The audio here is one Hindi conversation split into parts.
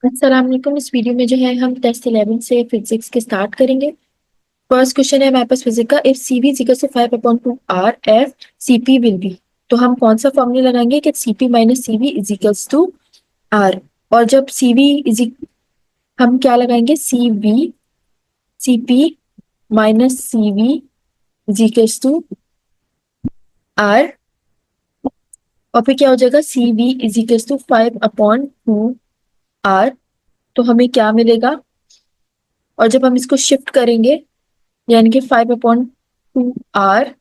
अस्सलाम वालेकुम। इस वीडियो में जो है हम टेस्ट 11 से फिजिक्स के स्टार्ट करेंगे। फर्स्ट क्वेश्चन है हमारे पास फिजिक्स का, if C V is equal to 5/2 F C P will be. तो हम कौन सा फॉर्मूला लगाएंगे कि C P minus C V is equals to R. और जब सी वी इज, हम क्या लगाएंगे, C P minus C V is equals to R. और फिर क्या हो जाएगा, C V is equals to 5/2 R. तो हमें क्या मिलेगा, और जब हम इसको शिफ्ट करेंगे यानी कि 5/2 आर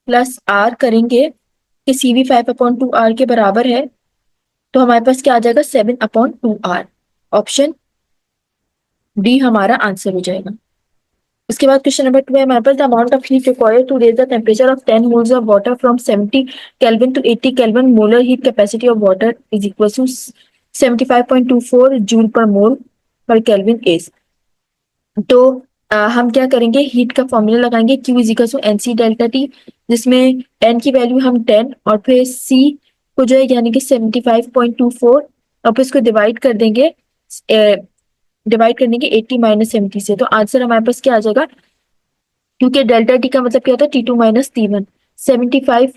प्लस आर करेंगे कि सी वी 5/2 आर के बराबर है, तो हमारे पास क्या आ जाएगा, 7/2 आर। ऑप्शन डी हमारा आंसर हो जाएगा। उसके बाद क्वेश्चन नंबर 2 है हमारे पास, the amount of heat required to raise the temperature of 10 moles of water from 70 kelvin to 80 kelvin, molar heat capacity of water is equal to 75.24 joule per mole पर केल्विन इज। तो हम क्या करेंगे, हीट का फॉर्मूला लगाएंगे, Q is equal to n C delta t, जिसमें एन की वैल्यू हम 10 और फिर सी को जो है यानी कि 75.24, और फिर इसको डिवाइड करने के 80 माइनस 70 से। तो आंसर हमारे पास क्या आ जाएगा, क्योंकि डेल्टा टी का मतलब क्या होता है, T2 माइनस T1, 75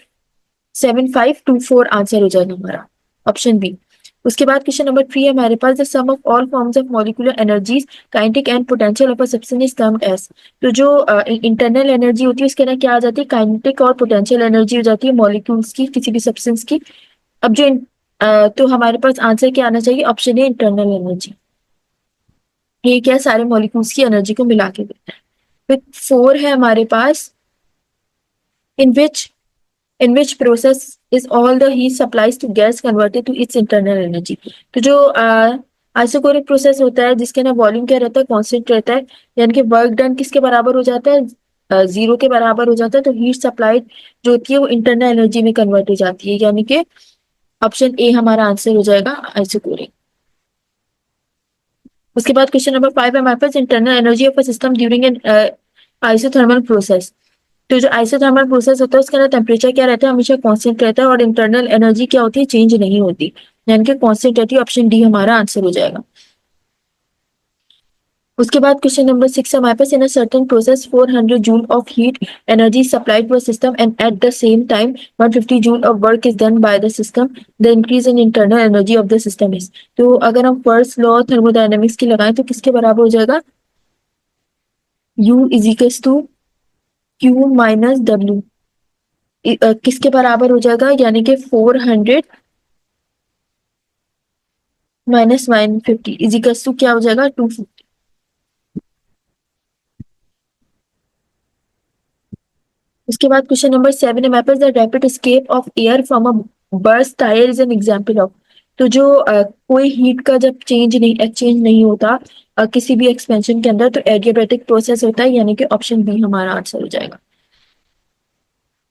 आंसर हो जाएगा हमारा, ऑप्शन बी। उसके बाद क्वेश्चन नंबर 3 है हमारे पास, the sum of all forms of molecular energies kinetic and potential of a substance is termed as. तो जो इंटरनल एनर्जी होती है उसके अंदर क्या आ जाती है, काइनेटिक और पोटेंशियल एनर्जी हो जाती है मॉलिक्यूल्स की, किसी भी सब्सटेंस की। अब तो हमारे पास आंसर क्या आना चाहिए, ऑप्शन ए इंटरनल एनर्जी। ये क्या है, सारे मॉलिक्यूल्स की एनर्जी को मिला के देता है। फिर 4 है हमारे पास, इन विच process is all the heat supplies to gas converted to its internal energy। तो जो आइसोकोरिक प्रोसेस होता है जिसके ना वॉल्यूम क्या रहता है, कांस्टेंट रहता है, यानी कि वर्क डन किसके बराबर हो जाता है, जीरो के बराबर हो जाता है। तो हीट सप्लाइड जो होती है वो इंटरनल एनर्जी में कन्वर्ट हो जाती है, यानी कि ऑप्शन ए हमारा आंसर हो जाएगा, आइसोकोरिक। उसके बाद क्वेश्चन नंबर 5 है हमारे पास, internal energy of a system during an isothermal process. तो जो आइसोथर्मल प्रोसेस होता है उसके अंदर टेम्परेचर क्या रहता है, हमेशा कांस्टेंट रहता है, और इंटरनल एनर्जी क्या होती है, चेंज नहीं होती, यानी कि कांस्टेंट रहती है। ऑप्शन डी हमारा आंसर हो जाएगा। उसके बाद क्वेश्चन नंबर 6 हमारे पास, in a certain process 400 joule of heat energy supplied to a system and at the same time 150 joule of work is done by the system, the increase in internal energy of the system is. तो अगर हम फर्स्ट लॉ थर्मोडायनेमिक्स की लगाएं तो किसके बराबर हो जाएगा, U is equals to Q minus W, किसके बराबर हो जाएगा, यानी कि 400 माइनस 150 इजिकल्स टू क्या हो जाएगा, 250। उसके बाद क्वेश्चन नंबर 7 है हमारे पास, the rapid escape of air from a burst tyre is an example of. तो जो कोई हीट का जब एक्सचेंज नहीं होता किसी भी एक्सपेंशन के अंदर, तो एडियाबैटिक प्रोसेस होता है, यानी कि ऑप्शन बी हमारा आंसर हो जाएगा।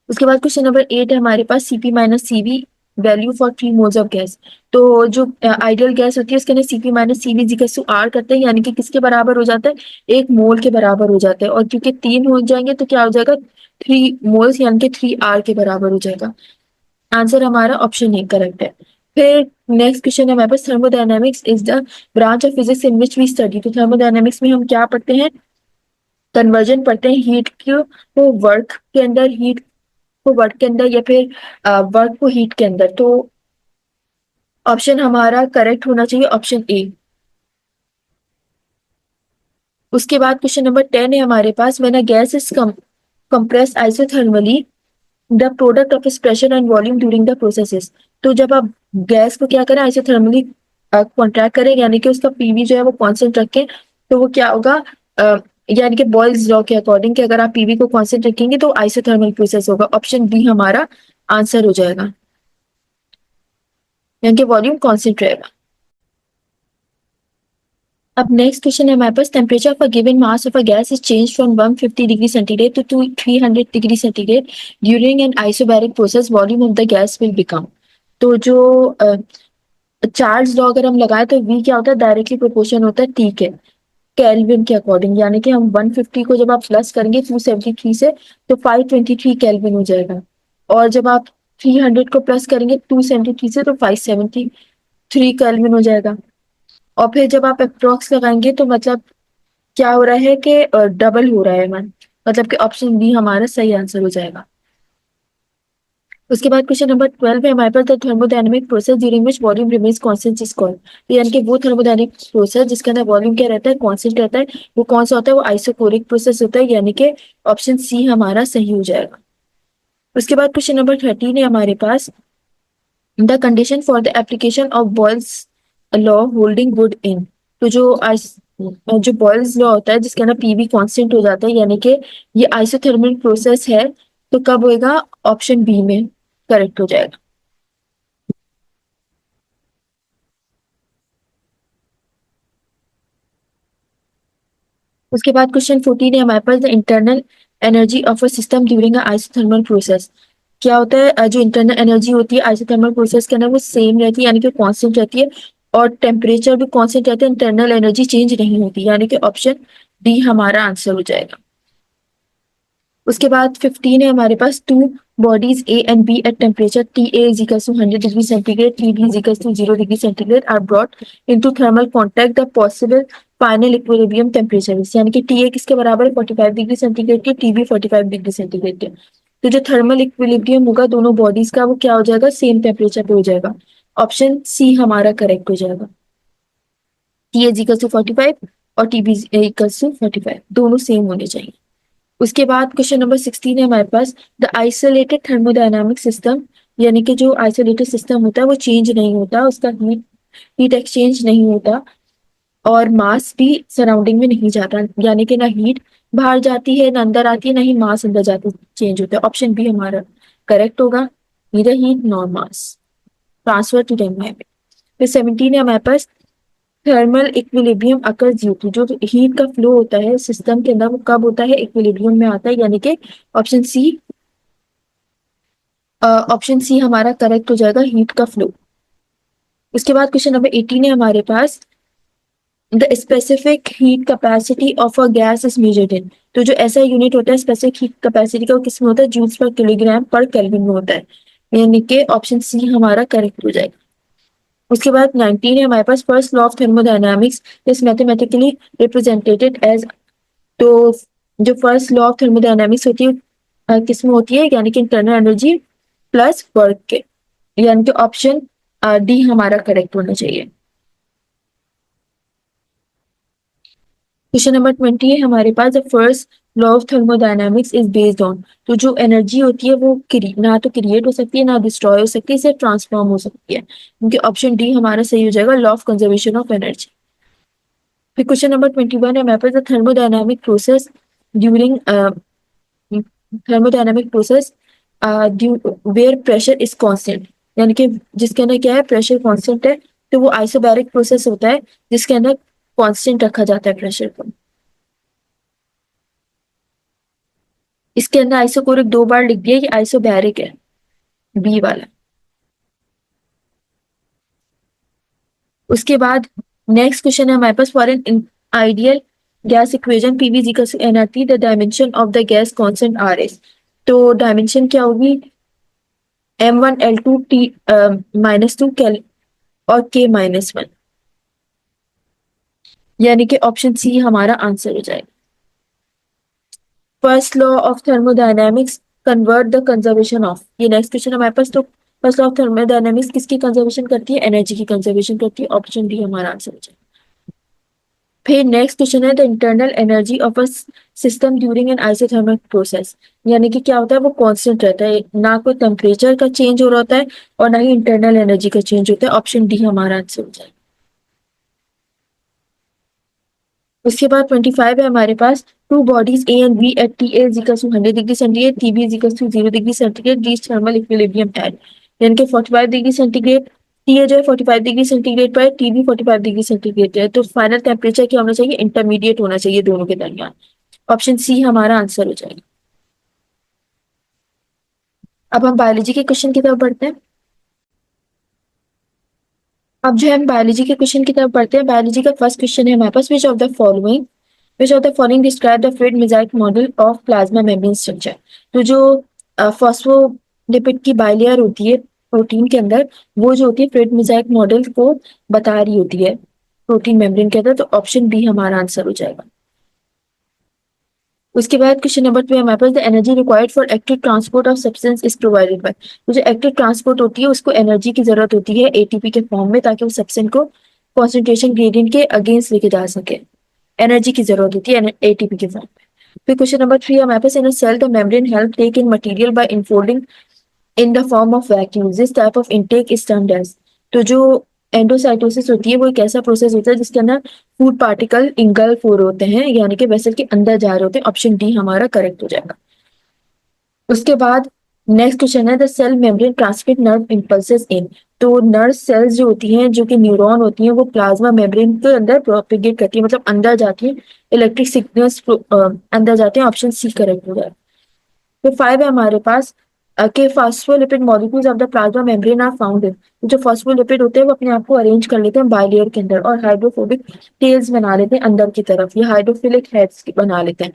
उसके बाद क्वेश्चन नंबर 8 है हमारे पास, CP minus CV value for 3 moles of gas. तो जो आइडियल गैस होती है उसके अंदर CP minus CV equals to R करते हैं, यानी कि किसके बराबर हो जाता है, 1 मोल के बराबर हो जाता है। और क्योंकि 3 हो जाएंगे तो क्या हो जाएगा, 3 मोल्स यानी कि 3 आर के बराबर हो जाएगा। आंसर हमारा ऑप्शन ए करेक्ट है। फिर नेक्स्ट क्वेश्चन है हमारे पास, thermodynamics is the branch of physics in which we study. तो थर्मोडायनेमिक्स में हम क्या पढ़ते हैं, कन्वर्जन पढ़ते हैं हीट को वर्क के अंदर, हीट को वर्क के अंदर, या फिर वर्क को हीट के अंदर। तो ऑप्शन हमारा करेक्ट होना चाहिए, ऑप्शन ए। उसके बाद क्वेश्चन नंबर 10 है हमारे पास, when a gas is compressed isothermally the product of its pressure and volume during the processes। तो जब आप गैस को क्या करें, आइसोथर्मली कॉन्ट्रैक्ट करें, यानी कि उसका पीवी जो है वो कांस्टेंट रखें, तो वो क्या होगा, अ, यानी कि बॉयल्स लॉ के अकॉर्डिंग कि अगर आप पीवी को कांस्टेंट रखेंगे तो आइसोथर्मल प्रोसेस होगा। ऑप्शन बी हमारा आंसर हो जाएगा, यानी कि वॉल्यूम कांस्टेंट रहेगा। अब नेक्स्ट क्वेश्चन है हमारे पास, temperature of a given mass of a gas is change from 150 degree centigrade to 300 degree centigrade during an isobaric process, volume of the gas will become. तो जो चार्ज लॉ अगर हम लगाए तो वी क्या होता है, डायरेक्टली प्रोपोर्शन होता है टी के, केल्विन के अकॉर्डिंग, यानी कि हम 150 को जब आप प्लस करेंगे 273 से तो 523 केल्विन हो जाएगा। और जब आप 300 को प्लस करेंगे 273 से तो 573 3 केल्विन हो जाएगा। और फिर जब आप अप्रोक्स लगाएंगे तो मतलब क्या हो रहा है कि डबल हो रहा है मान, मतलब कि ऑप्शन बी हमारा सही आंसर हो जाएगा। उसके बाद क्वेश्चन नंबर 12 है हमारे पास, the thermodynamic process during which volume remains constant is called. तो यानी कि वो थर्मोडायनेमिक प्रोसेस जिसके अंदर वॉल्यूम क्या रहता है, कांस्टेंट रहता है, वो कौन सा होता है, वो आइसोकोरिक प्रोसेस होता है, यानी कि ऑप्शन सी हमारा सही हो जाएगा। उसके बाद क्वेश्चन नंबर 13 है हमारे पास, the condition for the application of Boyle's law holding good in. तो जो बॉयल्स लॉ होता है जिसके अंदर पीवी कांस्टेंट हो जाता है, यानी कि ये आइसोथर्मल प्रोसेस है, तो कब होएगा, ऑप्शन बी में करेक्ट हो जाएगा। उसके बाद क्वेश्चन 14 है हमारे पास, the internal energy of a system during isothermal process. क्या होता है, जो इंटरनल एनर्जी होती है आइसोथर्मल प्रोसेस के अंदर वो सेम रहती है, यानी कि कांस्टेंट रहती है, और टेम्परेचर भी कांस्टेंट रहता है, इंटरनल एनर्जी चेंज नहीं होती, यानी कि ऑप्शन डी हमारा आंसर हो जाएगा। उसके बाद 15 है हमारे पास, two bodies A and B at temperature T A is equal to 100 degree centigrade, T B is equal to 0 degree centigrade are brought into thermal contact, the possible final equilibrium temperature is. यानी कि टी ए किसके बराबर है, 45 डिग्री सेंटीग्रेड के, टी बी 45 डिग्री सेंटीग्रेड के। तो जो थर्मल इक्विलिब्रियम होगा दोनों बॉडीज का, वो क्या हो जाएगा, सेम टेम्परेचर पे हो जाएगा। ऑप्शन सी हमारा करेक्ट हो जाएगा। टी इज इक्वल टू 45 और टी बी इक्वल टू 45 दोनों सेम होने चाहिए। उसके बाद क्वेश्चन नंबर 16 है हमारे पास, द आइसोलेटेड थर्मोडायनामिक सिस्टम। यानी कि जो आइसोलेटेड सिस्टम होता है वो चेंज नहीं होता, उसका हीट हीट एक्सचेंज नहीं होता, और मास भी सराउंडिंग में नहीं जाता, यानी कि ना हीट बाहर जाती है ना अंदर आती है, ना ही मास अंदर जाती चेंज होता है। ऑप्शन बी हमारा करेक्ट होगा, neither heat nor mass transfer to the environment. फिर 17 है हमारे पास, thermal equilibrium occurs due to, जो हीट का फ्लो होता है सिस्टम के अंदर वो कब होता है, इक्विलिब्रियम में आता है, यानी कि ऑप्शन सी ऑप्शन सी हमारा करेक्ट हो जाएगा, हीट का फ्लो। उसके बाद क्वेश्चन नंबर 18 है हमारे पास, the specific heat capacity of a gas is measured in. तो जो ऐसा यूनिट होता है स्पेसिफिक हीट कैपेसिटी का, वो किसमें होता है, जूल्स पर किलोग्राम पर केल्विन में होता है, यानी कि ऑप्शन सी हमारा करेक्ट हो जाएगा। उसके बाद 19 है हमारे पास, first law of thermodynamics is mathematically represented as. तो जो फर्स्ट लॉ ऑफ थर्मोडायनामिक्स होती है किसमें होती है, यानी कि इंटरनल एनर्जी प्लस वर्क के, यानी कि ऑप्शन डी हमारा करेक्ट होना चाहिए। क्वेश्चन नंबर 20 है हमारे पास, the first law of thermodynamics is based on. तो जो एनर्जी होती है वो ना तो क्रिएट हो सकती है ना डिस्ट्रॉय हो सकती है, सिर्फ ट्रांसफॉर्म हो सकती है, क्योंकि ऑप्शन डी हमारा सही हो जाएगा, law of conservation of energy. फिर क्वेश्चन नंबर 21 है हमारे पास, the thermodynamic process during thermodynamic process where pressure is constant. यानी कि जिसके अंदर क्या है, प्रेशर कांस्टेंट है, तो वो आइसोबैरिक प्रोसेस होता है जिसके अंदर कांस्टेंट रखा जाता है प्रेशर को। इसके अंदर आइसोकोरिक 2 बार लिख दिया, ये आइसोबैरिक है, बी वाला। उसके बाद नेक्स्ट क्वेश्चन है हमारे पास, for an ideal gas equation PV is equal to NRT, the dimension of the gas constant R is. तो डायमेंशन क्या होगी, M1 L2 T -2 कैल और K-1, यानी कि ऑप्शन सी हमारा आंसर हो जाएगा। First law of thermodynamics convert the conservation of, ये नेक्स्ट क्वेश्चन हमारे पास। तो फर्स्ट लॉ ऑफ थर्मोडायनेमिक्स किसकी कंजर्वेशन करती है, एनर्जी की कंजर्वेशन करती है, ऑप्शन डी हमारा आंसर हो जाएगा। फिर नेक्स्ट क्वेश्चन है, the internal energy of a system during an isothermal process. यानी कि क्या होता है, वो कांस्टेंट रहता है, ना कोई टेम्परेचर का चेंज हो रहा होता है और ना ही इंटरनल एनर्जी का चेंज होता है, ऑप्शन डी हमारा आंसर हो जाएगा। उसके बाद 25 है हमारे पास, two bodies A and B at T A is equal to 100 degree centigrade, T B is equal to 0 degree centigrade, reach thermal equilibrium at. यानी कि 45 डिग्री सेंटीग्रेड, टी ए जो है 45 डिग्री सेंटीग्रेड पर है, टी बी 45 डिग्री सेंटीग्रेड है, तो फाइनल टेम्परेचर क्या होना चाहिए, इंटरमीडिएट होना चाहिए दोनों के दरमियान, ऑप्शन सी हमारा आंसर हो जाएगा। अब हम बायोलॉजी के क्वेश्चन की तरफ बढ़ते हैं। अब जो है हम बायोलॉजी के क्वेश्चन की तरफ बढ़ते हैं। बायोलॉजी का फर्स्ट क्वेश्चन है हमारे पास, which of the following describe the fluid mosaic model of plasma membrane structure. तो जो फॉस्फोलिपिड की बाइलेयर होती है प्रोटीन के अंदर, वो जो होती है फ्रेड मोज़ाइक मॉडल को बता रही होती है प्रोटीन मेम्ब्रेन के अंदर, तो ऑप्शन बी हमारा आंसर हो जाएगा। उसके बाद क्वेश्चन नंबर 2 हमारे पास, the energy required for active transport of substance is provided by. तो जो एक्टिव ट्रांसपोर्ट होती है उसको एनर्जी की जरूरत होती है एटीपी के फॉर्म में, ताकि वो सब्सटेंस को कॉन्सेंट्रेशन ग्रेडियंट के अगेंस्ट लेके जा सके। एनर्जी की जरूरत होती है एटीपी के फॉर्म में। फिर क्वेश्चन नंबर 3 हमारे पास, in a cell the membrane help take in material by infolding in the form of vacuum, this type of intake is termed as. तो जो एंडोसाइटोसिस होती है वो एक ऐसा प्रोसेस होता है जिसके अंदर फूड पार्टिकल इंगल्फ हो रहे होते हैं, यानी कि वेसल के अंदर जा रहे होते हैं। ऑप्शन डी हमारा करेक्ट हो जाएगा। उसके बाद नेक्स्ट क्वेश्चन है, the cell membrane transmit nerve impulses in. तो नर्व सेल्स जो होती हैं, जो कि न्यूरॉन होती हैं, वो प्लाज्मा मेम्ब्रेन के अंदर प्रोपेगेट करती है, मतलब अंदर जाती है, इलेक्ट्रिक सिग्नल्स अंदर जाते हैं। ऑप्शन सी करेक्ट हो जाएगा। फिर 5 है हमारे पास, के phospholipid molecules of the plasma membrane are found in. जो फॉस्फोलिपिड होते हैं वो अपने आप को अरेंज कर लेते हैं बाइलेयर के अंदर और हाइड्रोफोबिक टेल्स बना लेते हैं अंदर की तरफ, या हाइड्रोफिलिक हेड्स बना लेते हैं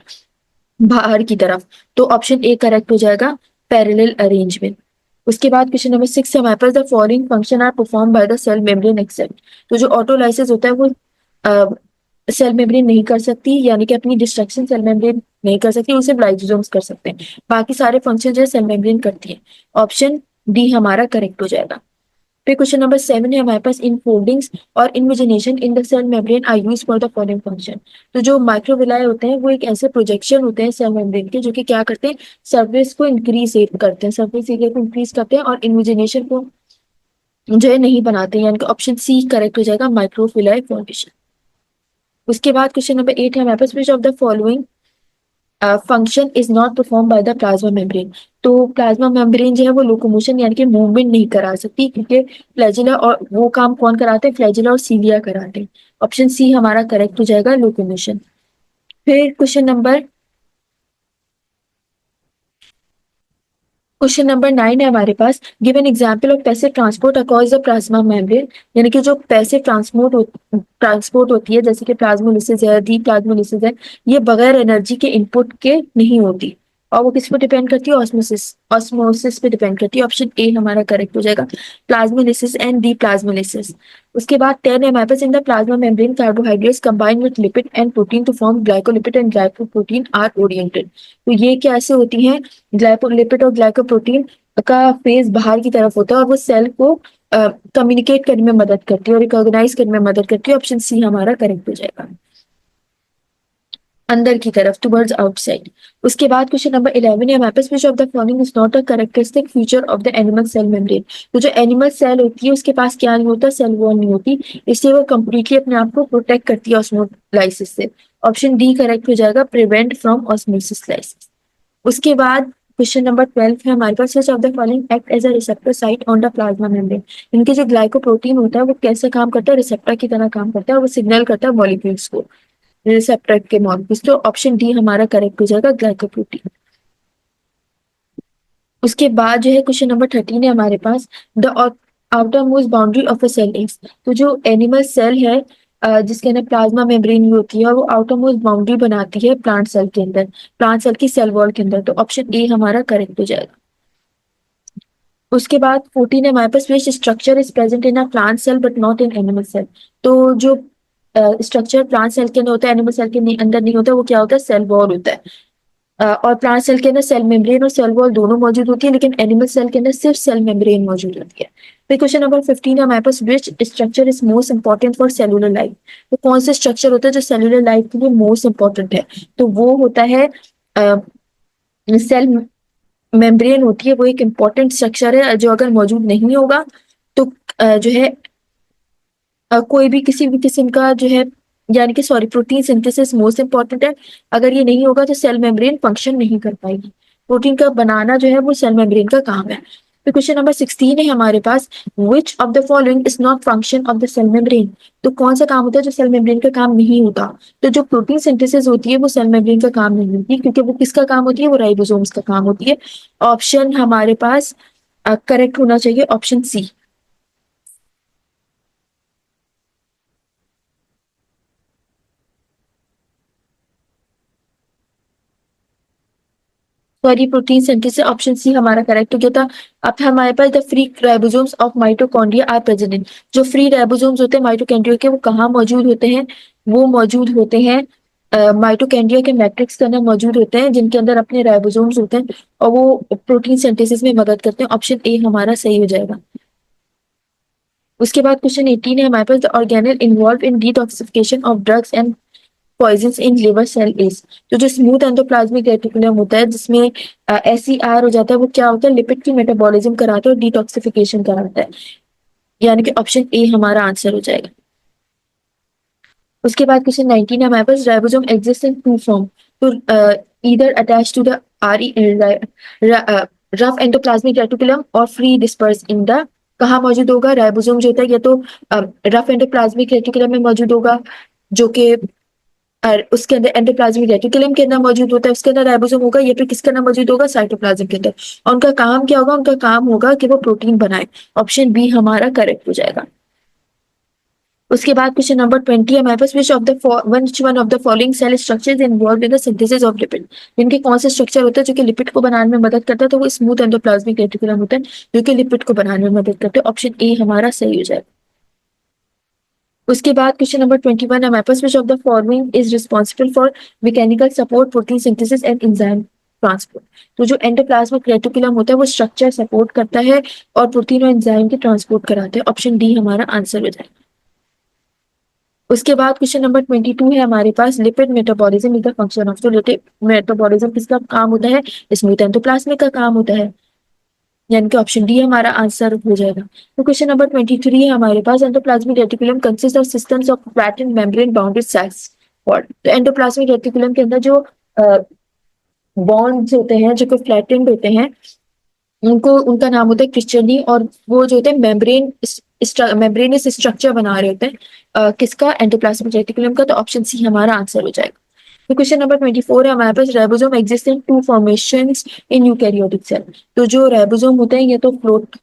बाहर की तरफ। तो ऑप्शन ए करेक्ट हो जाएगा, पैरेलल अरेंजमेंट। उसके बाद क्वेश्चन नंबर 6 है हमारे पास, the following function are perform by the cell membrane except. तो जो ऑटोलाइसिस होता है वो सेल मेम्ब्रेन नहीं कर सकती, यानी कि अपनी डिस्ट्रक्शन सेल मेम्ब्रेन नहीं कर सकती, उसे लाइसोसोम्स कर सकते हैं। बाकी सारे फंक्शन जो है सेल मेम्ब्रेन करती है। ऑप्शन डी हमारा करेक्ट हो जाएगा। फिर क्वेश्चन नंबर 7 है हमारे पास, infoldings or invagination in the cell membrane are used for the following function. तो जो माइक्रोविलाई होते हैं वो एक ऐसे प्रोजेक्शन होते हैं सेल मेम्ब्रेन के, जो कि क्या करते हैं, सरफेस को इंक्रीज करते हैं, सरफेस एरिया को इंक्रीज करते हैं, और इन्विजिनेशन को जो है नहीं बनाते हैं, यानी कि ऑप्शन सी करेक्ट हो जाएगा, माइक्रोविलाई फॉर्मेशन। उसके बाद क्वेश्चन नंबर 8 है हमारे पास, which of the following function is not perform by the plasma membrane. तो प्लाज्मा मेम्ब्रेन जो है वो लोकोमोशन यानी कि मूवमेंट नहीं करा सकती, क्योंकि फ्लैजिला, और वो काम कौन कराते हैं, फ्लैजिला और सीलिया कराते हैं। ऑप्शन सी हमारा करेक्ट हो जाएगा, लोकोमोशन। फिर क्वेश्चन नंबर 9 है हमारे पास, give an example of passive transport across the plasma membrane. यानी कि जो पैसिव ट्रांसपोर्ट होती है, जैसे कि प्लाज्मोलिसिस है, डी प्लाज्मोलिसिस है, ये बगैर एनर्जी के इनपुट के नहीं होती, और वो किस पे डिपेंड करती है, ऑस्मोसिस ऑस्मोसिस पे डिपेंड करती है। ऑप्शन ए हमारा करेक्ट हो जाएगा, प्लाज्मोलिसिस एंड डी प्लाज्मोलिसिस। उसके बाद 10 है हमारे पास, in the plasma membrane carbohydrates combine with lipid and protein to form glycolipid and glycoprotein are oriented. तो ये कैसे होती हैं, ग्लाइकोलिपिड और ग्लाइकोप्रोटीन का फेज बाहर की तरफ होता है, और वो सेल को कम्युनिकेट करने में मदद करती है और रिकॉग्नाइज करने में मदद करती है। ऑप्शन सी हमारा करेक्ट हो जाएगा, अंदर की तरफ, टुवर्ड्स आउटसाइड। उसके बाद क्वेश्चन नंबर 11 है हमारे पास, which of the following is not a characteristic feature of the animal cell membrane. तो जो एनिमल सेल होती है उसके पास क्या नहीं होता, सेल वॉल नहीं होती, इसलिए वो कंप्लीटली अपने आप को प्रोटेक्ट करती है ऑस्मोलाइसिस से। ऑप्शन डी करेक्ट हो जाएगा, प्रिवेंट फ्रॉम ऑस्मोसिस। उसके बाद क्वेश्चन नंबर 12 है हमारे पास, which of the following act as a receptor site on the plasma membrane. इनके जो ग्लाइकोप्रोटीन होता है वो कैसे काम करता है, रिसेप्टर की तरह काम करता है, और वो सिग्नल करता है मॉलिक्यूल्स को, रिसेप्टर के मॉलिक्यूल्स। तो ऑप्शन डी हमारा करेक्ट हो जाएगा, ग्लाइकोप्रोटीन। उसके बाद जो है क्वेश्चन नंबर 13 है हमारे पास, the outermost boundary of a cell is. तो जो एनिमल सेल है जिसके अंदर प्लाज्मा मेम्ब्रेन भी होती है, वो आउटर मोस्ट बाउंड्री बनाती है प्लांट सेल के अंदर, प्लांट सेल की सेल वॉल के अंदर। तो ऑप्शन ए हमारा करेक्ट हो जाएगा। उसके बाद 14 है हमारे पास, which structure is present in a plant cell but not in animal cell. तो जो स्ट्रक्चर प्लांट सेल के अंदर होता है, एनिमल सेल के अंदर नहीं होता, वो क्या होता है, सेल वॉल होता है। और प्लांट सेल के अंदर सेल मेम्ब्रेन और सेल वॉल दोनों मौजूद होती है, लेकिन एनिमल सेल के अंदर सिर्फ सेल मेम्ब्रेन मौजूद होती है। फिर क्वेश्चन नंबर 15 है हमारे पास, which structure is most important for cellular life. तो कौन सा स्ट्रक्चर होता है जो सेलुलर लाइफ के लिए मोस्ट इंपॉर्टेंट है, तो वो होता है सेल मेम्ब्रेन होती है, वो एक इंपॉर्टेंट स्ट्रक्चर है जो अगर मौजूद नहीं होगा तो जो है कोई भी किसी भी किस्म का जो है, यानी कि sorry, protein synthesis most important है। अगर ये नहीं होगा तो सेल मेम्ब्रेन फंक्शन नहीं कर पाएगी। प्रोटीन का बनाना जो है वो सेल मेम्ब्रेन का काम है। तो क्वेश्चन नंबर 16 है हमारे पास, which of the following is not function of the cell membrane. तो कौन सा काम होता है जो सेल मेम्ब्रेन का काम नहीं होता। तो जो प्रोटीन सिंथेसिस होती है वो सेल मेम्ब्रेन का काम नहीं होती, क्योंकि वो किसका काम होती है, वो राइबोसोम्स का काम होती है। ऑप्शन हमारे पास करेक्ट होना चाहिए, option C. Sorry, protein synthesis option C हमारा करेक्ट हो गया था। अब हमारे पास the free ribosomes of mitochondria are present in. जो फ्री राइबोसोम्स होते हैं माइटोकॉन्ड्रिया के, वो कहाँ मौजूद होते हैं? वो मौजूद होते हैं माइटोकॉन्ड्रिया के मैट्रिक्स के अंदर मौजूद होते हैं, जिनके अंदर अपने राइबोसोम्स होते हैं और वो प्रोटीन सिंथेसिस में मदद करते हैं। ऑप्शन ए हमारा सही हो जाएगा। उसके बाद क्वेश्चन 18 है हमारे पास, the organelle involve in detoxification of drugs and poisons in liver cell is. तो जो स्मूथ एंडोप्लाज्मिक रेटिकुलम होता है जिसमें SER हो जाता है, वो क्या होता है? लिपिड की मेटाबॉलिज्म कराता है और डिटॉक्सिफिकेशन कराता है, यानी कि ऑप्शन ए हमारा आंसर हो जाएगा। उसके बाद क्वेश्चन 19 है हमारे पास, ribosome exist in two form. तो either attach to the RE rough endoplasmic reticulum or free disperse in the. कहाँ मौजूद होगा राइबोसोम जो होता है? या तो रफ एंडोप्लाज्मिक रेटिकुलम में मौजूद होगा, जो कि और उसके अंदर एंडोप्लाज्मिक रेटिकुलम के अंदर मौजूद होता है, उसके अंदर राइबोसोम होगा, या फिर किसके अंदर मौजूद होगा? साइटोप्लाज्म के अंदर। और उनका काम क्या होगा? उनका काम होगा कि वो प्रोटीन बनाए। ऑप्शन बी हमारा करेक्ट हो जाएगा। उसके बाद क्वेश्चन नंबर 20 हमारे पास, which one of the following cell structures involve in the synthesis of lipid. जिनके कौन से स्ट्रक्चर होता है जो कि लिपिड को बनाने में मदद करता है? तो वो स्मूथ एंडोप्लाज्मिक रेटिकुलम होता है, जो कि लिपिड को बनाने में मदद करते हैं। ऑप्शन ए हमारा सही हो जाएगा। उसके बाद क्वेश्चन नंबर 21 हमारे पास, which of the following is responsible for mechanical support protein synthesis and enzyme transport. तो जो एंडोप्लाज्मिक रेटिकुलम होता है वो स्ट्रक्चर सपोर्ट करता है और प्रोटीन और एंजाइम की ट्रांसपोर्ट कराते हैं। ऑप्शन डी हमारा आंसर हो जाएगा। उसके बाद क्वेश्चन नंबर 22 है हमारे पास, lipid metabolism is the function of. तो लिपिड मेटाबॉलिज्म किसका काम होता है? स्मूथ एंडोप्लाज्मिक का काम होता है, यानी कि ऑप्शन डी हमारा आंसर हो जाएगा। तो क्वेश्चन नंबर 23 है हमारे पास, endoplasmic reticulum consist of systems of flattened membrane bounded cells. और तो एंडोप्लाज्मिक रेटिकुलम के अंदर जो बॉन्ड्स होते हैं जो कि फ्लैटेंड होते हैं, उनको उनका नाम होता है क्रिस्टली, और वो जो होते हैं मेम्ब्रेनस स्ट्रक्चर बना रहे होते हैं किसका? एंडोप्लाज्मिक रेटिकुलम का। तो ऑप्शन सी हमारा आंसर हो जाएगा। तो क्वेश्चन नंबर 24 है हमारे पास, ribosome exist in two formations in eukaryotic cell. तो जो राइबोसोम होते हैं ये तो फ्लोट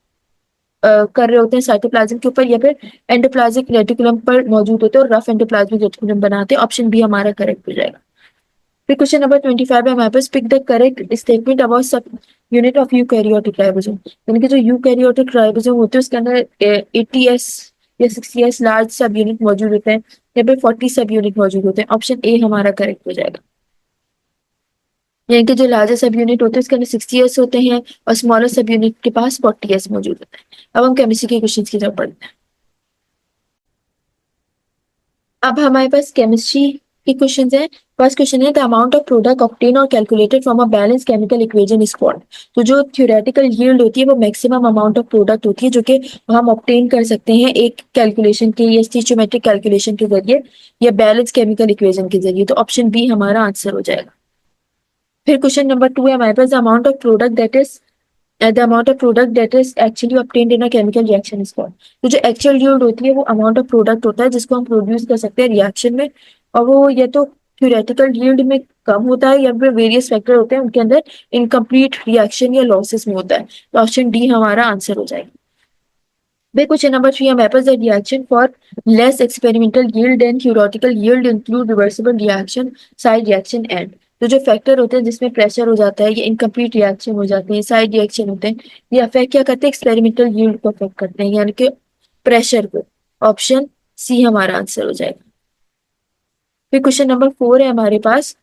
कर रहे होते हैं साइटोप्लाज्म के ऊपर, या फिर एंडोप्लाज्मिक रेटिकुलम पर मौजूद होते हैं और रफ एंडोप्लाज्मिक रेटिकुलम बनाते हैं। ऑप्शन बी हमारा करेक्ट हो जाएगा। फिर क्वेश्चन नंबर 25 है हमारे पास, pick the correct statement about subunit of eukaryotic ribosome. यानी कि जो यूकैरियोटिक राइबोसोम होते हैं उसके अंदर 80S या 60S लार्ज सब यूनिट मौजूद होते हैं, या फिर 40 सब यूनिट मौजूद होते हैं। ऑप्शन ए हमारा करेक्ट हो जाएगा। यानी कि जो लार्जेस्ट सब यूनिट होते हैं उसके अंदर 60S होते हैं और स्मॉलर सब यूनिट के पास 40S मौजूद होता है। अब हम केमिस्ट्री के क्वेश्चन की तरफ बढ़ते हैं। अब हमारे पास केमिस्ट्री के क्वेश्चंस हैं। फर्स्ट क्वेश्चन है, the amount of product obtain or calculated from a balance chemical equation is called. तो जो थ्योरेटिकल यील्ड होती है वो मैक्सिमम अमाउंट ऑफ प्रोडक्ट होती है जो कि हम ऑब्टेन कर सकते हैं एक कैलकुलेशन के, या स्टोइचोमेट्रिक कैलकुलेशन के जरिए, या बैलेंस केमिकल इक्वेशन के जरिए। तो ऑप्शन बी हमारा आंसर हो जाएगा। फिर क्वेश्चन नंबर 2 है हमारे पास, the amount of product that is the amount of product that is actually obtained in a chemical reaction is called। तो जो एक्चुअल yield होती है वो अमाउंट ऑफ प्रोडक्ट होता है जिसको हम प्रोड्यूस कर सकते हैं रिएक्शन में, और वो या तो थ्योरेटिकल yield में कम होता है, या फिर वेरियस फैक्टर होते हैं उनके अंदर इनकम्प्लीट रिएक्शन या लॉसेस में होता है। तो ऑप्शन डी हमारा आंसर हो जाएगा। फिर क्वेश्चन नंबर 3 हमारे पास, the reaction for less experimental yield and theoretical yield include reversible reaction, side reaction and. तो जो फैक्टर होते हैं जिसमें प्रेशर हो जाता है, ये इनकम्प्लीट रिएक्शन हो जाते हैं, साइड रिएक्शन होते हैं, ये अफेक्ट क्या करते हैं? एक्सपेरिमेंटल yield को अफेक्ट करते हैं, यानी कि प्रेशर को। ऑप्शन सी हमारा आंसर हो जाएगा। फिर क्वेश्चन नंबर 4 है हमारे पास,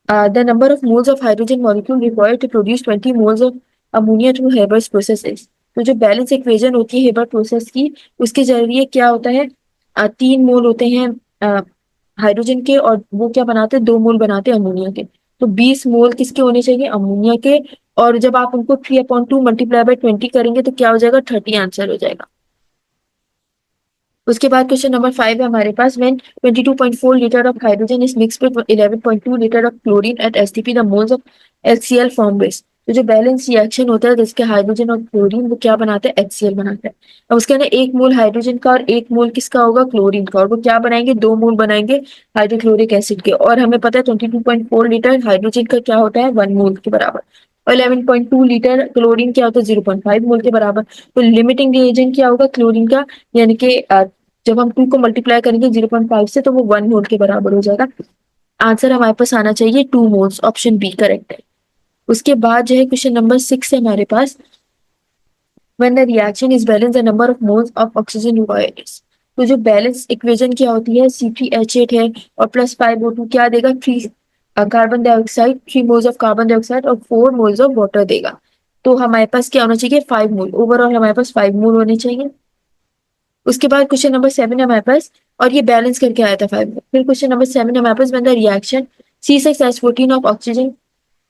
the number of moles of hydrogen molecule required to produce 20 moles of ammonia through Haber's process is. तो जो बैलेंस इक्वेशन होती है हेबर प्रोसेस की, उसके जरिए क्या होता है? 3 मोल होते हैं हाइड्रोजन के, और वो क्या बनाते हैं? 2 मोल बनाते हैं अमोनिया के। तो 20 मोल किसके होने चाहिए? अमोनिया के। और जब आप उनको 3/2 मल्टीप्लाई बाय 20 करेंगे तो क्या हो जाएगा? 30 आंसर हो जाएगा। उसके बाद क्वेश्चन नंबर 5 है हमारे पास, when 22.4 litre of hydrogen is mixed with 11.2 litre of chlorine at STP, the moles of HCl form base. तो जो बैलेंस रिएक्शन होता है जिसके हाइड्रोजन और क्लोरीन, वो क्या बनाते हैं? HCl बनाते हैं। अब उसके अंदर 1 मोल हाइड्रोजन का और 1 मोल किसका होगा? क्लोरीन का, और वो क्या बनाएंगे? 2 मोल बनाएंगे हाइड्रोक्लोरिक एसिड के। और हमें पता है 22.4 लीटर हाइड्रोजन का क्या होता है? 1 मोल के बराबर, और 11.2 लीटर क्लोरीन क्या होता है? 0.5 मोल के बराबर। तो लिमिटिंग रिएजेंट क्या होगा क्लोरीन का? यानी कि जब हम 2 को मल्टीप्लाई करेंगे 0.5 से तो वो 1 मोल के बराबर हो जाएगा। आंसर हमारे पास आना चाहिए 2 मोल्स। ऑप्शन बी करेक्ट है। उसके बाद जो है क्वेश्चन नंबर 6 है हमारे पास, when the reaction is balanced the number of moles of oxygen required is। तो जो बैलेंस इक्वेशन क्या होती है, C3H8 है और प्लस 5O2 क्या देगा, 3 carbon dioxide, 3 moles of carbon dioxide और 4 मोल्स ऑफ वाटर देगा। तो हमारे पास क्या होना चाहिए, 5 मोल, ओवरऑल हमारे पास 5 मोल होने चाहिए। उसके बाद क्वेश्चन नंबर 7 है हमारे पास, और ये बैलेंस करके आया था 5 मोल। फिर क्वेश्चन नंबर 7 हमारे पास, when the reaction C6H14 of oxygen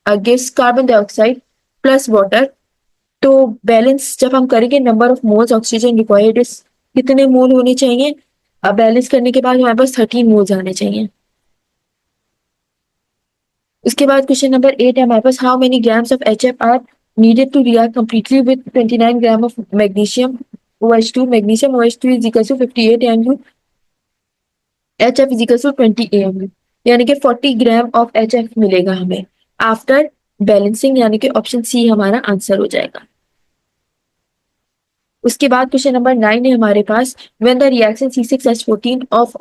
gives carbon dioxide plus water। तो बैलेंस जब हम करेंगे, number of moles oxygen required is, कितने मोल होने चाहिए, अब बैलेंस करने के बाद हमारे पास 13 मोल्स आने चाहिए। उसके बाद क्वेश्चन नंबर 8 है हमारे पास, how many grams of HF are needed to react completely with 29 gram of magnesium OH2। Magnesium OH2 is equal to 58 AMU, HF is equal to 20 AMU, यानी कि 40 ग्राम ऑफ HF मिलेगा हमें आफ्टर बैलेंसिंग, यानी कि ऑप्शन सी हमारा आंसर हो जाएगा। उसके बाद क्वेश्चन नंबर 9 है हमारे पास, when the reaction C6H14 of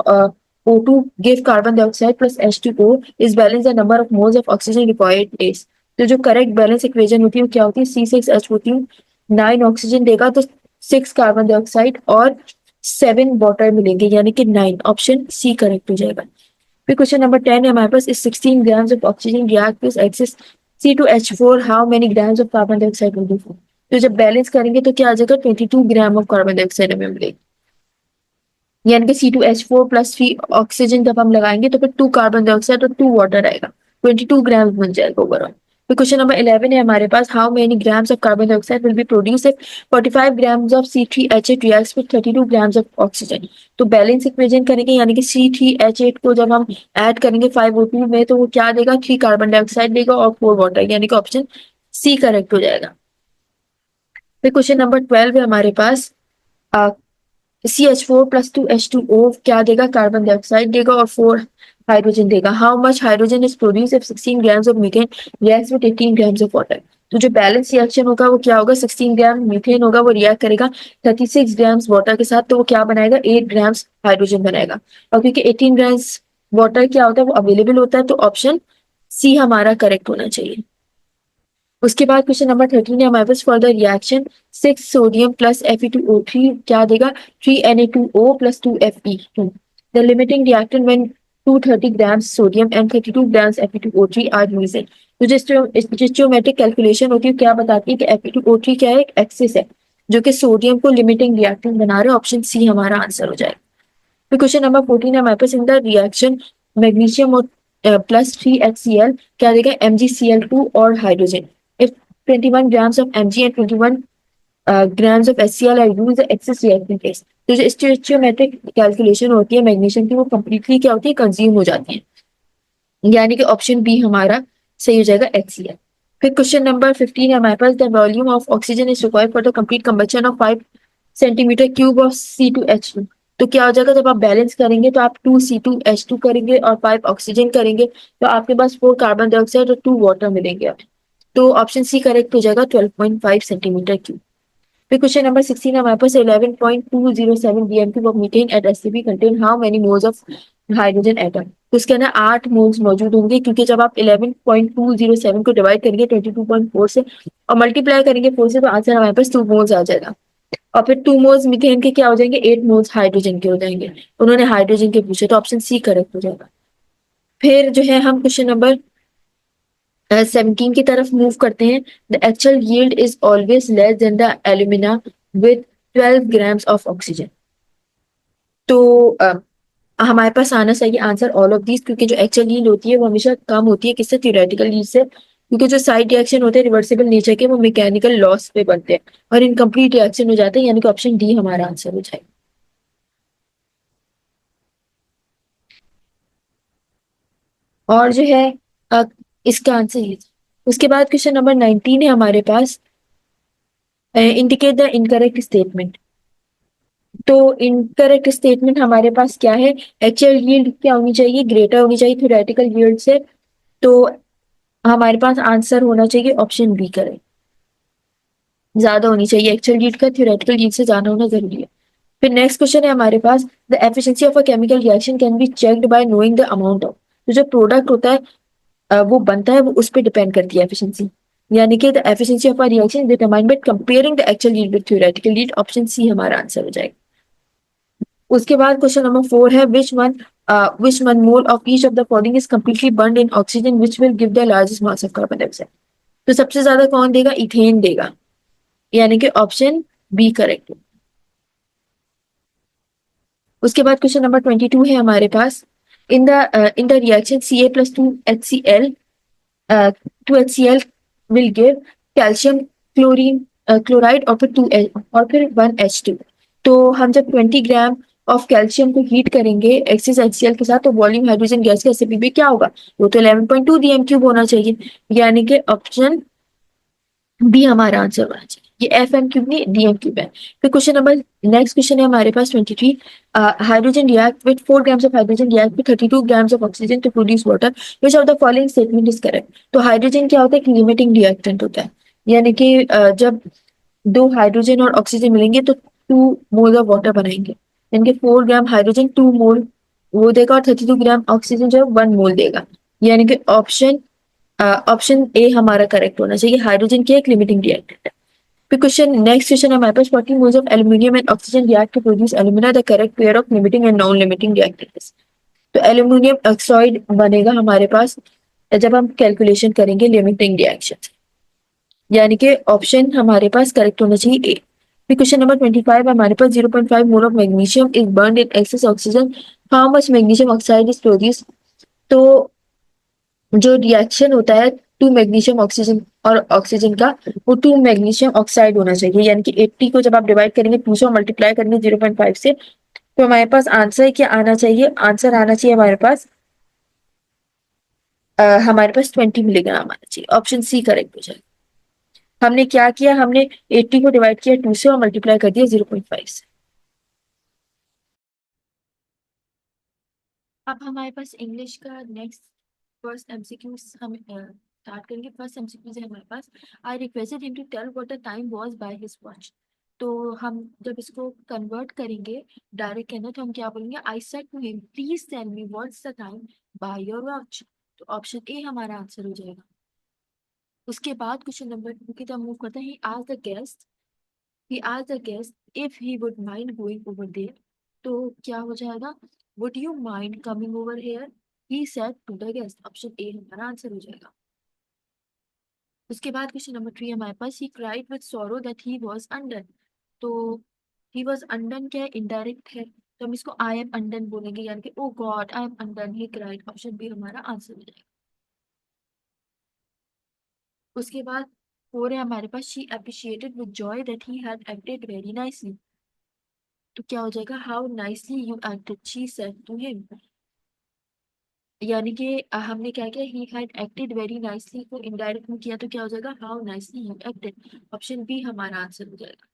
O2 give carbon dioxide plus H2O is balance the number of moles of oxygen required is. तो जो करेक्ट बैलेंस इक्वेशन होती है वो क्या होती है, C6H14 9 ऑक्सीजन देगा तो 6 कार्बन डाइऑक्साइड और 7 वाटर मिलेंगे, यानी कि 9, ऑप्शन सी करेक्ट हो जाएगा। फिर क्वेश्चन नंबर 10 है हमारे पास, इस 16 grams of oxygen react with excess C2H4 how many grams of carbon dioxide will be form. तो जब बैलेंस करेंगे तो क्या आ जाएगा, 22 ग्राम ऑफ कार्बन डाइऑक्साइड हमें मिलेगी, यानी कि C2H4 प्लस 3 ऑक्सीजन जब हम लगाएंगे तो फिर 2 कार्बन डाइऑक्साइड और 2 वाटर आएगा, 22 ग्राम बन जाएगा ओवरऑल। फिर क्वेश्चन नंबर 11 है हमारे पास, how many grams of carbon dioxide will be produce if 45 grams of C3H8 reacts with 32 grams of oxygen. तो बैलेंस इक्वेशन करेंगे, यानी कि C3H8 को जब हम ऐड करेंगे 5O2 में तो वो क्या देगा, 3 कार्बन डाइऑक्साइड देगा और 4 वाटर, यानी कि ऑप्शन सी करेक्ट हो जाएगा। फिर क्वेश्चन नंबर 12 है हमारे पास, CH4 प्लस 2H2O क्या देगा, कार्बन डाइऑक्साइड देगा और 4 हाइड्रोजन देगा। How much hydrogen is produce if 16 grams of methane reacts with 18 grams of water. तो जो बैलेंस रिएक्शन होगा वो क्या होगा, 16 ग्राम मीथेन होगा वो रिएक्ट करेगा 36 ग्राम्स वाटर के साथ, तो वो क्या बनाएगा, 8 ग्राम्स हाइड्रोजन बनाएगा। और क्योंकि 18 ग्राम्स वाटर क्या होता है, वो अवेलेबल होता है, तो ऑप्शन सी हमारा करेक्ट होना चाहिए। उसके बाद क्वेश्चन नंबर 13 है हमारे पास, for the reaction 6 sodium plus Fe2O3 क्या देगा, 3Na2O plus 2Fe2। The limiting reactant when 230 grams sodium and 32 grams Fe2O3 are used. तो जो स्टोइचोमेट्रिक कैलकुलेशन होती है क्या बताती है कि Fe2O3 क्या है, एक एक्सिस है जो कि सोडियम को लिमिटिंग रिएक्टेंट बना रहे हैं, ऑप्शन सी हमारा आंसर हो जाएगा। फिर क्वेश्चन नंबर 14 है हमारे पास, इन द रिएक्शन मैग्नीशियम और प्लस 3HCl क्या देगा, MgCl2 और hydrogen. If 21 grams of Mg and 21 grams of HCl are used the excess reactant case। तो जो स्टोइचियोमेट्रिक कैलकुलेशन होती है मैग्नीशियम की वो कंप्लीटली क्या होती है, कंज्यूम हो जाती है, यानी कि ऑप्शन बी हमारा सही हो जाएगा, HCl। फिर क्वेश्चन नंबर 15 है हमारे पास, the volume of oxygen is required for the complete combustion of 5 centimetre cube of C2H2। तो क्या हो जाएगा, जब आप बैलेंस करेंगे तो आप 2C2H2 करेंगे और 5 ऑक्सीजन करेंगे तो आपके पास 4 कार्बन डाइऑक्साइड और 2 वाटर मिलेंगे। तो ऑप्शन सी करेक्ट हो जाएगा, 12.5 सेंटीमीटर क्यूब। फिर क्वेश्चन नंबर 16 हमारे पास, 11.207 BM³ of methane at STP contain how many moles of hydrogen atom. तो इसके अंदर 8 मोल्स मौजूद होंगे, क्योंकि जब आप 11.207 को डिवाइड करेंगे 22.4 से और मल्टीप्लाई करेंगे 4 से तो आंसर हमारे पास 2 मोल्स आ जाएगा। और फिर 2 मोल्स मीथेन के क्या हो जाएंगे, 8 मोल्स हाइड्रोजन के हो जाएंगे। उन्होंने हाइड्रोजन के पूछे तो ऑप्शन सी करेक्ट हो जाएगा। फिर जो है हम क्वेश्चन नंबर 17 की तरफ मूव करते हैं। The actual yield is always less than the alumina with 12 grams of oxygen. तो हमारे पास आना चाहिए आंसर ऑल ऑफ दीज, क्योंकि जो एक्चुअल यील्ड होती है वो हमेशा कम होती है, किससे, थ्योरेटिकल यील्ड से, क्योंकि जो साइड रिएक्शन होते हैं रिवर्सिबल नेचर के वो मैकेनिकल लॉस पे बनते हैं और इनकम्प्लीट रिएक्शन हो जाते हैं, यानी कि ऑप्शन डी हमारा आंसर हो जाएगा। और जो है अ, इसका आंसर ये था। उसके बाद क्वेश्चन नंबर 19 है हमारे पास, इंडिकेट द इनकरेक्ट स्टेटमेंट। तो इनकरेक्ट स्टेटमेंट हमारे पास क्या है, एक्चुअल यील्ड क्या होनी चाहिए, ग्रेटर होनी चाहिए थ्योरेटिकल यील्ड से। तो हमारे पास आंसर होना चाहिए ऑप्शन बी करें, ज्यादा होनी चाहिए एक्चुअल यील्ड का, थ्योरेटिकल यील्ड से ज्यादा होना जरूरी है। फिर नेक्स्ट क्वेश्चन है हमारे पास, the efficiency of a chemical reaction can be checked by knowing the amount of. तो जो प्रोडक्ट होता है वो बनता है वो उस पर डिपेंड करती है एफिशिएंसी। यानी कि the efficiency of a reaction is determined by comparing the actual yield with theoretical yield. Option C हमारा आंसर हो जाएगा। उसके बाद क्वेश्चन नंबर 4 है which one mole of each of the following is completely burned in oxygen which will give the largest mass of carbon dioxide। तो सबसे ज्यादा कौन देगा? इथेन देगा, यानी कि ऑप्शन बी करेक्ट। उसके बाद क्वेश्चन नंबर 22 है हमारे पास। In the reaction Ca+2HCl 2HCl will give calcium chlorine chloride और फिर 1H2। तो हम जब 20 ग्राम ऑफ कैल्शियम को हीट करेंगे एक्सिस HCl के साथ तो वॉल्यूम हाइड्रोजन गैस का एसपीबी क्या होगा? वो तो 11.2 dm क्यूब होना चाहिए, यानी कि ऑप्शन बी हमारा आंसर होना चाहिए। ये एफ एम क्यूब नहीं डी एम क्यूब है। फिर क्वेश्चन नंबर नेक्स्ट क्वेश्चन है हमारे पास 23। Hydrogen react with 4 grams of hydrogen react with 32 grams of oxygen to produce water, which of the following statement is correct. तो हाइड्रोजन क्या होता है? एक लिमिटिंग रिएक्टेंट होता है, यानी कि जब दो हाइड्रोजन और ऑक्सीजन मिलेंगे तो 2 मोल ऑफ वाटर बनाएंगे, यानी कि 4 ग्राम हाइड्रोजन 2 मोल वो देगा और 32 ग्राम ऑक्सीजन जो है 1 मोल देगा, यानी कि ऑप्शन ए हमारा करेक्ट होना चाहिए। हाइड्रोजन की एक लिमिटिंग रिएक्टेंट है। फिर क्वेश्चन नेक्स्ट क्वेश्चन है हमारे पास 40 moles of aluminium and oxygen react to produce alumina, the correct pair of limiting and non limiting reactants. तो एल्यूमिनियम ऑक्साइड बनेगा हमारे पास जब हम कैलकुलेशन करेंगे लिमिटिंग रिएक्शन, यानी कि ऑप्शन हमारे पास करेक्ट होना चाहिए ए। फिर क्वेश्चन नंबर 25 हमारे पास 0.5 mole of magnesium is burned in excess oxygen, how much magnesium oxide is produce. तो जो रिएक्शन होता है टू मैग्नीशियम ऑक्सीजन और ऑक्सीजन का, वो 2 मैग्नीशियम ऑक्साइड होना चाहिए, यानी कि 80 को जब आप डिवाइड करेंगे 2 से मल्टीप्लाई करेंगे 0.5 से, तो हमारे पास आंसर क्या आना चाहिए? आंसर आना चाहिए हमारे पास 20 मिलीग्राम आना चाहिए। ऑप्शन सी करेक्ट हो जाएगा। हमने क्या किया? हमने 80 को डिवाइड किया 2 से और मल्टीप्लाई कर दिया 0.5 से। अब हमारे पास इंग्लिश का नेक्स्ट फर्स्ट एमसीक्यू हम स्टार्ट करेंगे। फर्स्ट एमसीक्यू है हमारे पास, I requested him to tell what the time was by his watch. तो हम जब इसको कन्वर्ट करेंगे डायरेक्ट के अंदर तो हम क्या बोलेंगे? I said to him please tell me what's the time by your watch. तो ऑप्शन ए हमारा आंसर हो जाएगा। उसके बाद क्वेश्चन नंबर 2 की तरफ मूव करते हैं। ही asked the guest if he would mind going over there। तो क्या हो जाएगा? Would you mind coming over here? He said to the guest। Option A हमारा आंसर हो जाएगा। उसके बाद क्वेश्चन नंबर 3 हमारे पास, he cried with sorrow that he was undone। तो he was undone क्या है? इनडायरेक्ट है, तो हम इसको I am undone बोलेंगे, यानी कि oh God I am undone he cried। Option B हमारा आंसर हो जाएगा। उसके बाद 4 है हमारे पास, she appreciated with joy that he had acted very nicely। तो क्या हो जाएगा? How nicely you acted she said to him. यानी कि हमने क्या किया? He had acted very nicely को इनडायरेक्ट में किया, तो क्या हो जाएगा? How nicely you acted. Option B हमारा आंसर हो जाएगा।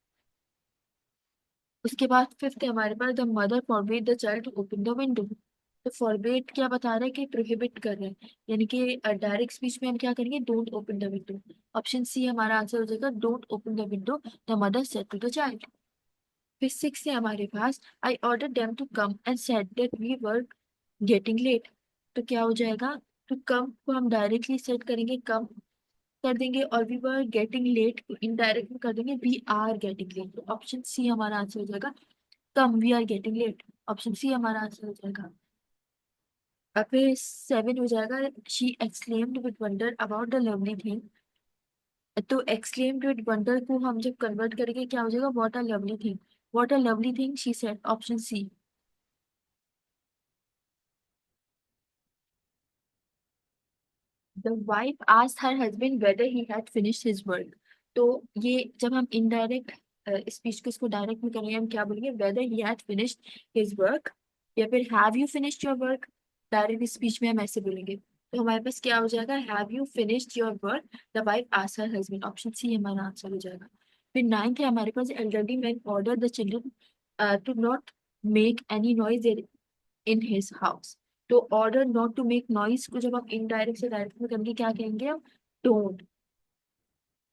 उसके बाद 5th है हमारे पास, the mother forbid the child to open the window. तो फॉरबिड क्या बता रहा है? कि प्रोहिबिट कर रहे हैं, यानी कि डायरेक्ट स्पीच में हम क्या करेंगे? Don't open the window. Option C हमारा आंसर हो जाएगा, don't open the window the mother said to the child. फिर 6 है हमारे पास, I order them to come and said that we were getting late. तो क्या हो जाएगा? टू कम को हम डायरेक्टली सेट करेंगे, कम कर देंगे, और वी वर गेटिंग लेट को इनडायरेक्ट में कर देंगे, वी आर गेटिंग लेट। तो ऑप्शन सी हमारा आंसर हो जाएगा, come we are getting late. Option C हमारा आंसर हो जाएगा। अब फिर 7 हो जाएगा, she exclaimed with wonder about the lovely thing. तो एक्सक्लेम्ड विद वंडर को हम जब कन्वर्ट करेंगे क्या हो जाएगा? What a lovely thing. What a lovely thing she said. Option C. The wife asked her husband whether he had finished his work। तो ये जब हम इनडायरेक्ट स्पीच को इसको डायरेक्ट में करेंगे हम क्या बोलेंगे? whether he had finished his work, या फिर have you finished your work। Direct speech में हम ऐसे बोलेंगे, तो हमारे पास क्या हो जाएगा? have you finished your work the wife asked her husband। Option C हमारा आंसर हो जाएगा। फिर 9th है हमारे पास, elderly man ordered the children to not make any noise in his house। तो order not to make noise को जब आप इनडायरेक्ट से डायरेक्ट में करेंगे क्या कहेंगे हम? डोंट।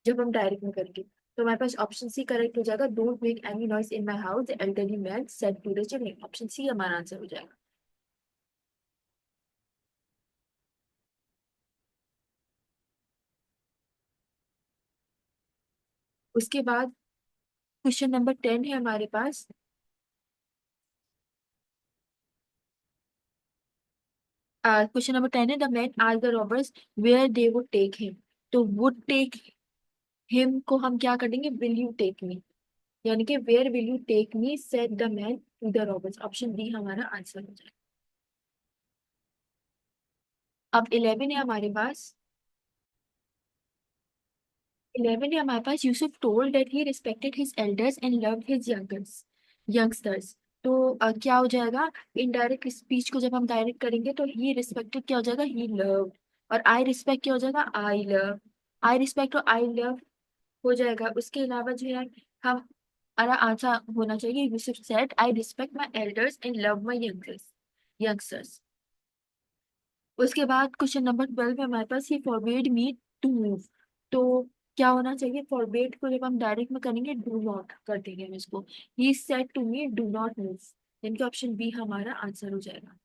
जब हम डायरेक्ट में करेंगे तो हमारे पास ऑप्शन सी करेक्ट हो जाएगा, don't make any noise in my house the elderly man said to the children. Option C हमारा आंसर हो जाएगा। उसके बाद क्वेश्चन नंबर 10 है हमारे पास। क्वेश्चन नंबर 10 है, the man asked the robbers where they would take him. तो वुड टेक हिम को हम क्या कर देंगे, विल यू टेक मी, यानी कि where will you take me said the man to the robbers. Option D हमारा आंसर हो जाएगा। अब 11 है हमारे पास। 11 है हमारे पास, Yusuf told that he respected his elders and loved his youngsters. तो क्या हो जाएगा, इनडायरेक्ट स्पीच को जब हम डायरेक्ट करेंगे तो ही रिस्पेक्टेड क्या हो जाएगा, ही लव्ड। और आई रिस्पेक्ट क्या हो जाएगा, आई लव। आई रिस्पेक्ट और आई लव हो जाएगा। उसके अलावा जो है हम, हमारा आंसर होना चाहिए Yusuf said I respect my elders and love my youngsters. उसके बाद क्वेश्चन नंबर 12 है हमारे पास, ही फॉरबेड मी टू मूव। तो क्या होना चाहिए, फॉरबेड को जब हम डायरेक्ट में करेंगे डू नॉट कर देंगे हम इसको, he said to me do not move, यानी कि ऑप्शन बी हमारा आंसर हो जाएगा।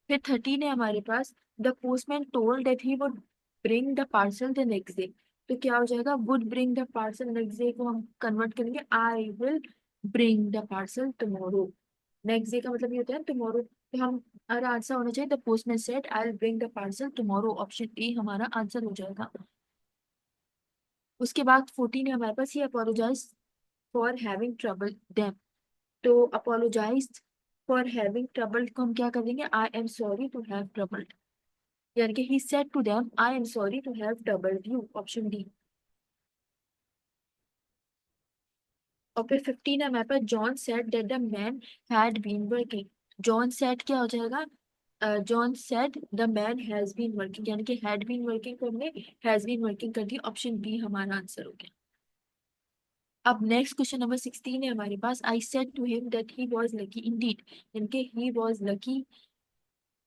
फिर 13 है हमारे पास, the postman told that he would bring the parcel the next day. तो क्या हो जाएगा, would bring the parcel next day को हम कन्वर्ट करेंगे, I will bring the parcel tomorrow. Next day का मतलब ये होता है टुमारो। तो हम, हमारा आंसर होना चाहिए the postman said I will bring the parcel tomorrow. Option A हमारा आंसर हो जाएगा। उसके बाद 14 है हमारे पास, he apologize for having trouble them. तो अपोलोजाइज फॉर हैविंग ट्रबल को हम क्या कर देंगे, I am sorry to have troubled, यानी कि he said to them I am sorry to have troubled you. Option D. और फिर 15 है हमारे पास, John said that the man had been working. John said क्या हो जाएगा, John said the man has been working, यानी कि हैड बीन वर्किंग को हमने हैज बीन वर्किंग कर दी। ऑप्शन बी हमारा आंसर हो गया। अब नेक्स्ट क्वेश्चन नंबर 16 है हमारे पास, I said to him that he was lucky indeed, यानी कि ही वाज लकी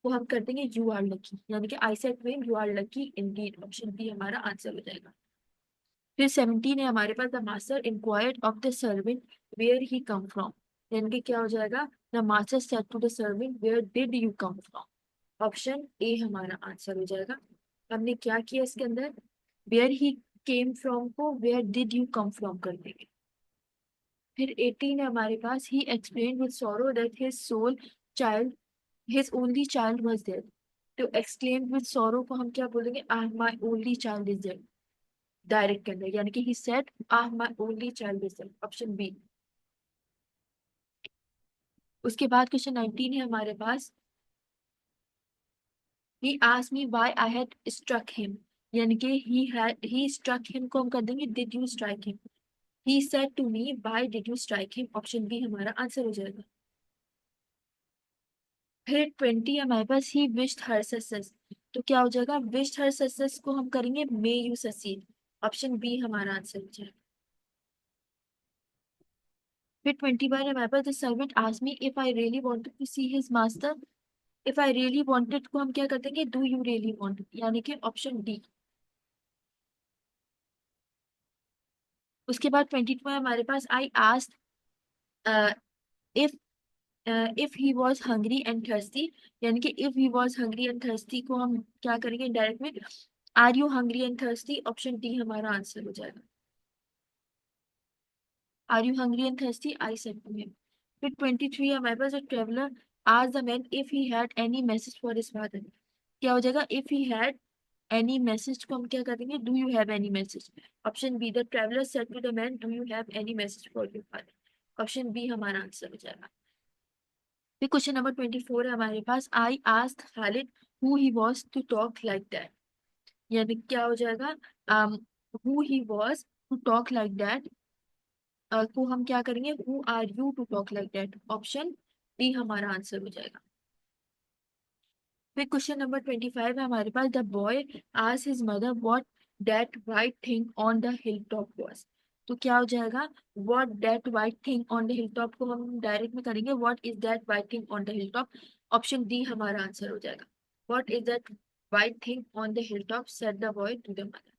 को हम कर देंगे यू आर लकी, यानी कि I said to him you are lucky indeed. Option B हमारा आंसर हो जाएगा। फिर 17 है हमारे पास, the master inquired of the servant where he come from, यानी कि क्या हो जाएगा, the master said to the servant where did you come from. Option A हमारा आंसर हो जाएगा। हमने क्या किया इसके अंदर, वेयर ही केम फ्रॉम को where did you come from कर देंगे। फिर 18 है हमारे पास, he explain with sorrow that his sole child his only child was dead. तो एक्सप्लेन विद सॉरो को हम क्या बोलेंगे, ah my only child is dead, direct करना है, यानी कि he said ah my only child is dead. Option B. उसके बाद क्वेश्चन 19 है हमारे पास, he asked me why I had struck him, यानी कि he struck him को हम कर देंगे did you strike him। he said to me why did you strike him। Option B हमारा आंसर हो जाएगा। फिर 20 हमारे पास, he wished her success। तो क्या हो जाएगा, wished her success को हम करेंगे may you succeed। Option B हमारा आंसर हो जाएगा। फिर 21 है हमारे पास, the servant asked me if I really wanted to see his master। if I really wanted को हम क्या कर देंगे, do you really want, यानी कि ऑप्शन डी। उसके बाद 22 है हमारे पास, I asked if if he was hungry and thirsty, यानी कि if he was hungry and thirsty को हम क्या करेंगे डायरेक्ट में, are you hungry and thirsty. Option D हमारा आंसर हो जाएगा। Are you hungry and thirsty, I said to him. फिर 23 है हमारे पास, ट्रेवलर आज the man if he had any message for his father. क्या हो जाएगा, if he had any message को हम क्या करेंगे, do you have any message. Option B, the traveller said to the man do you have any message for your father. Option B हमारा आंसर हो जाएगा। फिर क्वेश्चन नंबर 24 है हमारे पास, I asked Khalid who he was to talk like that, यानी क्या हो जाएगा, who he was to talk like that को हम क्या करेंगे, who are you to talk like that. Option D हमारा आंसर हो जाएगा। फिर क्वेश्चन नंबर 25 है हमारे पास, the boy asked his mother what that white thing on the hill top was. तो क्या हो जाएगा, what that white thing on the hill top को हम डायरेक्ट में करेंगे, what is that white thing on the hill top. Option D हमारा आंसर हो जाएगा। What is that white thing on the hill top said the boy to the mother.